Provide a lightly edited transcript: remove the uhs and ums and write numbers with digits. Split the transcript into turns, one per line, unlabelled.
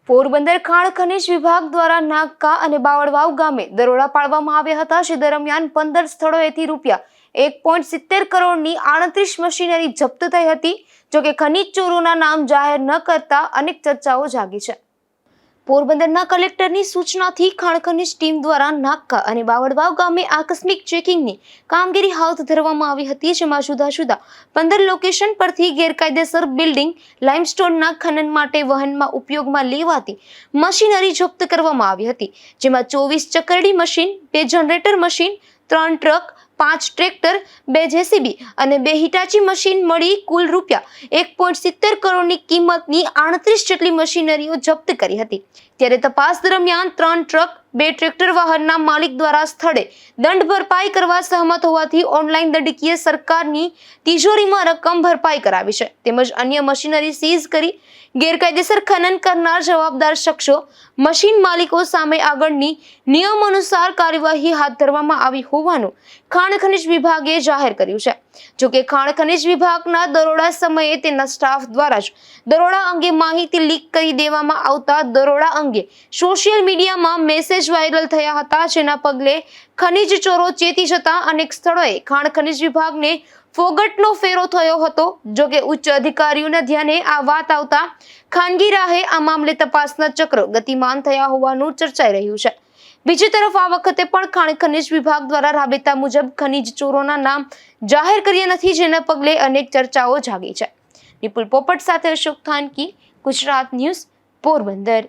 પોરબંદર ખાણ ખનીજ વિભાગ દ્વારા નાગકા અને બાવળવાવ ગામે દરોડા પાડવામાં આવ્યા હતા, જે દરમિયાન 15 સ્થળોએથી ₹1.70 કરોડની 38 મશીનરી જપ્ત થઈ હતી। જોકે ખનીજ ચોરોના નામ જાહેર ન કરતા અનેક ચર્ચાઓ જાગી છે। પોરબંદરના કલેક્ટરની સૂચનાથી ખાણ ખનીજ ટીમ દ્વારા નાગકા અને બાવળવાવ ગામે આકસ્મિક ચેકિંગની કામગીરી હાથ ધરવામાં આવી હતી, જેમાં જુદા જુદા 15 લોકેશન પરથી ગેરકાયદેસર બિલ્ડિંગ લાઇમસ્ટોનના ખનન માટે વહનમાં ઉપયોગમાં લેવાતી મશીનરી જપ્ત કરવામાં આવી હતી, જેમાં 24 ચકરડી machine, 2 generator machine, 3 truck, 5 tractor, 2 JCB અને 2 હિટાચી મશીન મળી કુલ ₹1.70 કરોડની કિંમતની 38 જેટલી મશીનરીઓ જપ્ત કરી હતી। ત્યારે તપાસ દરમિયાન 3 ટ્રક, 2 ટ્રેક્ટર વાહનના માલિક દ્વારા સ્થળે દંડ ભરપાઈ કરવા સહમત હોવાથી ઓનલાઈન દંડકીય સરકારની તિજોરીમાં રકમ ભરપાઈ કરાવી છે, તેમજ અન્ય મશીનરી સીઝ કરી ગેરકાયદેસર ખનન કરનાર જવાબદાર શખ્સો, મશીન માલિકો સામે આગળની નિયમ અનુસાર કાર્યવાહી હાથ ધરવામાં આવી હોવાનું ખાણ ખનીજ વિભાગે જાહેર કર્યું છે। જોકે ખાણ ખનીજ વિભાગના દરોડા સમયે તેના સ્ટાફ દ્વારા જ દરોડા અંગે માહિતી લીક કરી દેવામાં આવતા દરોડા અંગે સોશિયલ મીડિયામાં મેસેજ વાયરલ થયા હતા, જેના પગલે ખનીજ ચોરો ચેતી જતા અનેક સ્થળોએ ખાણ ખનીજ વિભાગને ફોગટનો ફેરો થયો હતો। જોકે ઉચ્ચ અધિકારીઓના ધ્યાને આ વાત આવતા ખાનગી રાહે આ મામલે તપાસના ચક્રો ગતિમાન થયા હોવાનું ચર્ચાઈ રહ્યું છે। બીજી તરફ આ વખતે પણ ખાણ ખનીજ વિભાગ દ્વારા રાબેતા મુજબ ખનીજ ચોરોના નામ જાહેર કર્યા નથી, જેના પગલે અનેક ચર્ચાઓ જાગી છે। નિપુલ પોપટ સાથે અશોક થાનકી, ગુજરાત ન્યૂઝ, પોરબંદર।